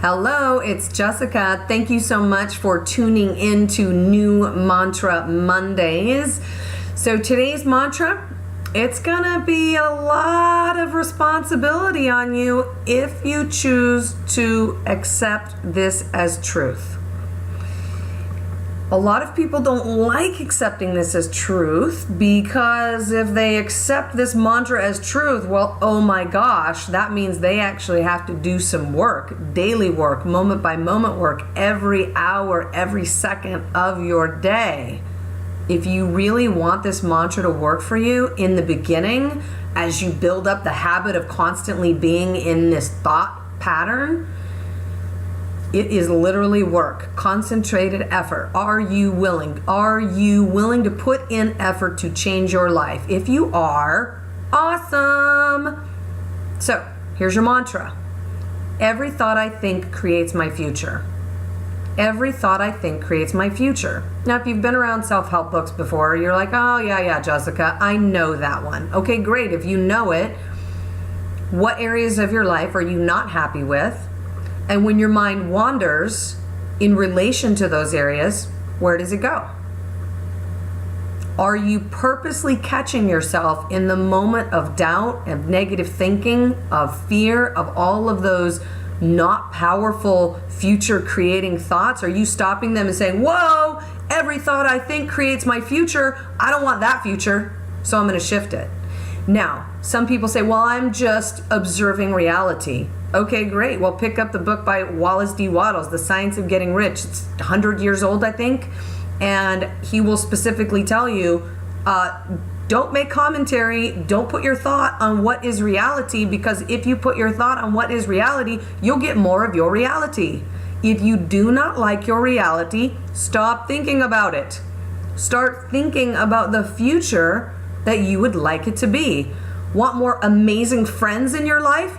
Hello, it's Jessica. Thank you so much for tuning in to New Mantra Mondays. So today's mantra, it's gonna be a lot of responsibility on you if you choose to accept this as truth. A lot of people don't like accepting this as truth because if they accept this mantra as truth, well, oh my gosh, that means they actually have to do some work, daily work, moment by moment work, every hour, every second of your day. If you really want this mantra to work for you in the beginning, as you build up the habit of constantly being in this thought pattern, it is literally work, concentrated effort. Are you willing? Are you willing to put in effort to change your life? If you are, awesome. So here's your mantra. Every thought I think creates my future. Every thought I think creates my future. Now, if you've been around self-help books before, you're like, oh yeah, Jessica, I know that one. Okay, great. If you know it, what areas of your life are you not happy with? And when your mind wanders in relation to those areas, where does it go? Are you purposely catching yourself in the moment of doubt, of negative thinking, of fear, of all of those not powerful future creating thoughts? Are you stopping them and saying, whoa, every thought I think creates my future. I don't want that future, so I'm going to shift it. Now, some people say, well, I'm just observing reality. Okay, great. Well, pick up the book by Wallace D. Wattles, The Science of Getting Rich. It's 100 years old, I think. And he will specifically tell you, don't make commentary. Don't put your thought on what is reality, because if you put your thought on what is reality, you'll get more of your reality. If you do not like your reality, stop thinking about it. Start thinking about the future that you would like it to be. Want more amazing friends in your life?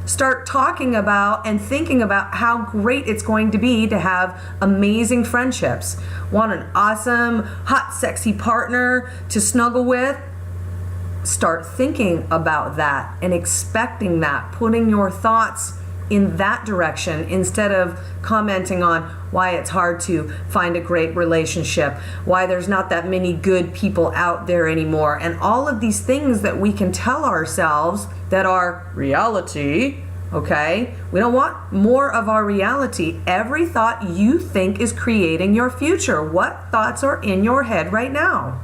Start talking about and thinking about how great it's going to be to have amazing friendships. Want an awesome, hot, sexy partner to snuggle with? Start thinking about that and expecting that, putting your thoughts in that direction instead of commenting on why it's hard to find a great relationship, why there's not that many good people out there anymore, and all of these things that we can tell ourselves that are reality. Okay? We don't want more of our reality. Every thought you think is creating your future. What thoughts are in your head right now?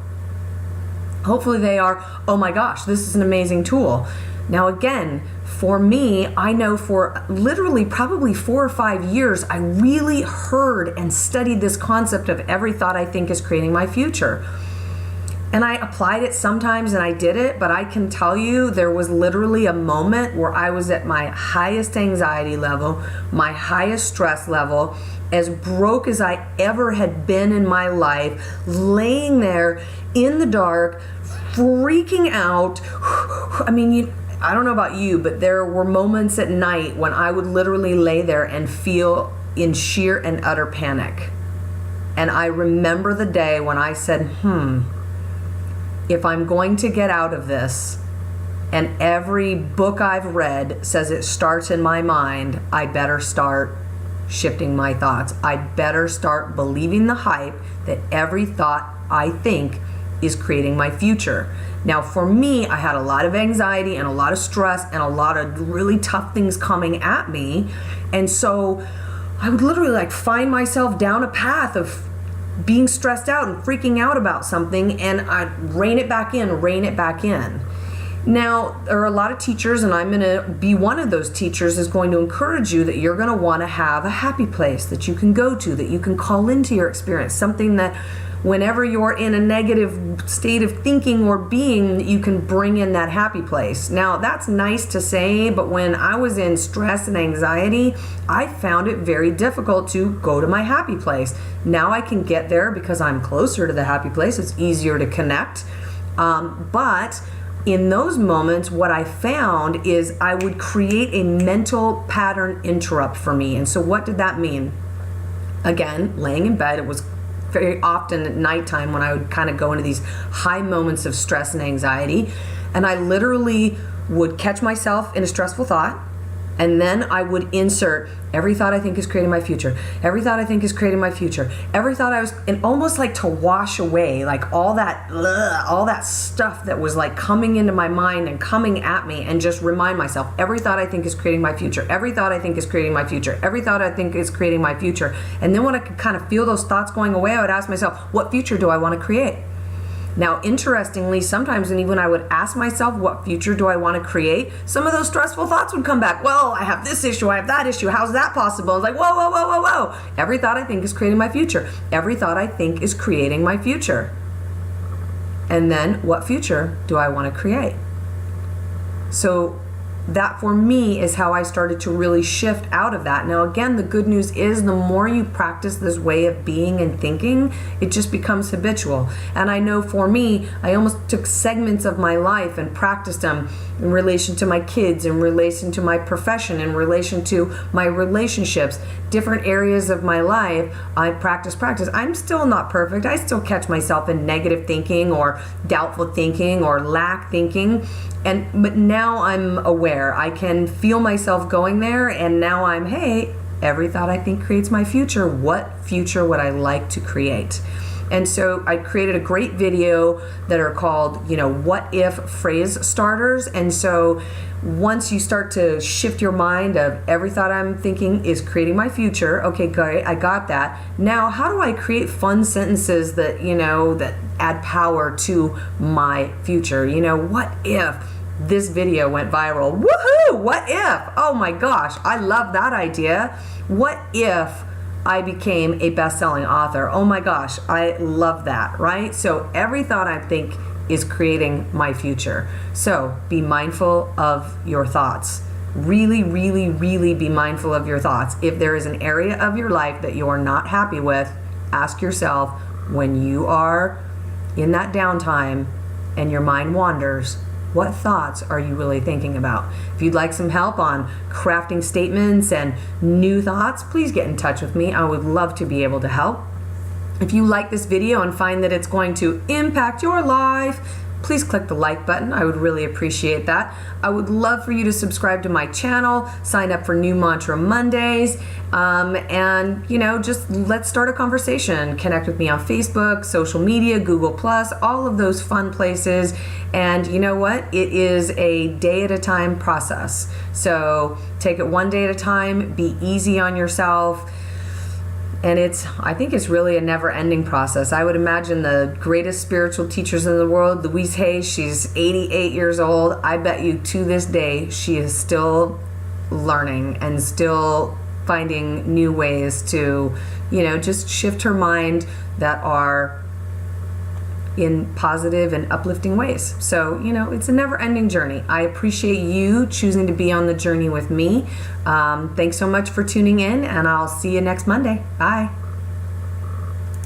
Hopefully they are, oh my gosh, this is an amazing tool. Now again, for me, I know for literally probably 4 or 5 years, I really heard and studied this concept of every thought I think is creating my future. And I applied it sometimes and I did it, but I can tell you there was literally a moment where I was at my highest anxiety level, my highest stress level, as broke as I ever had been in my life, laying there in the dark, freaking out. I mean, I don't know about you, but there were moments at night when I would literally lay there and feel in sheer and utter panic. And I remember the day when I said, if I'm going to get out of this, and every book I've read says it starts in my mind, I better start shifting my thoughts. I better start believing the hype that every thought I think is creating my future. Now for me, I had a lot of anxiety and a lot of stress and a lot of really tough things coming at me. And so I would literally find myself down a path of being stressed out and freaking out about something, and I'd rein it back in. Now, there are a lot of teachers, and I'm going to be one of those teachers, is going to encourage you that you're going to want to have a happy place that you can go to, that you can call into your experience, something that whenever you're in a negative state of thinking or being, you can bring in that happy place. Now, that's nice to say, but when I was in stress and anxiety, I found it very difficult to go to my happy place. Now I can get there because I'm closer to the happy place. It's easier to connect. But in those moments, what I found is I would create a mental pattern interrupt for me. And so what did that mean? Again, laying in bed, it was very often at nighttime when I would kind of go into these high moments of stress and anxiety, and I literally would catch myself in a stressful thought, And then I would insert every thought I think is creating my future. Every thought I think is creating my future. Every thought and almost like to wash away like all that stuff that was like coming into my mind and coming at me, and just remind myself, every thought I think is creating my future. Every thought I think is creating my future. Every thought I think is creating my future. And then when I could kind of feel those thoughts going away, I would ask myself, what future do I want to create? Now, interestingly, sometimes when I would ask myself, what future do I want to create? Some of those stressful thoughts would come back. Well, I have this issue, I have that issue. How's that possible? I was like, whoa, whoa, whoa, whoa, whoa. Every thought I think is creating my future. Every thought I think is creating my future. And then, what future do I want to create? So that for me is how I started to really shift out of that. Now again, the good news is the more you practice this way of being and thinking, it just becomes habitual. And I know for me, I almost took segments of my life and practiced them in relation to my kids, in relation to my profession, in relation to my relationships, different areas of my life. I practice. I'm still not perfect. I still catch myself in negative thinking or doubtful thinking or lack thinking. But now I'm aware. I can feel myself going there, and now hey, every thought I think creates my future. What future would I like to create? And so I created a great video that are called, what if phrase starters. And so once you start to shift your mind of every thought I'm thinking is creating my future, okay, great, I got that. Now, how do I create fun sentences that, that add power to my future? What if this video went viral? Woohoo! What if? Oh my gosh, I love that idea. What if I became a best-selling author? Oh my gosh, I love that, right? So every thought I think is creating my future. So be mindful of your thoughts. Really, really, really be mindful of your thoughts. If there is an area of your life that you are not happy with, ask yourself, when you are in that downtime and your mind wanders, what thoughts are you really thinking about? If you'd like some help on crafting statements and new thoughts, please get in touch with me. I would love to be able to help. If you like this video and find that it's going to impact your life, please click the like button. I would really appreciate that. I would love for you to subscribe to my channel, sign up for New Mantra Mondays, and just let's start a conversation. Connect with me on Facebook, social media, Google+, all of those fun places. And you know what? It is a day at a time process. So take it one day at a time, be easy on yourself. And I think it's really a never-ending process. I would imagine the greatest spiritual teachers in the world, Louise Hay, she's 88 years old. I bet you to this day, she is still learning and still finding new ways to, just shift her mind that are in positive and uplifting ways. So, it's a never-ending journey. I appreciate you choosing to be on the journey with me. Thanks so much for tuning in, and I'll see you next Monday. Bye.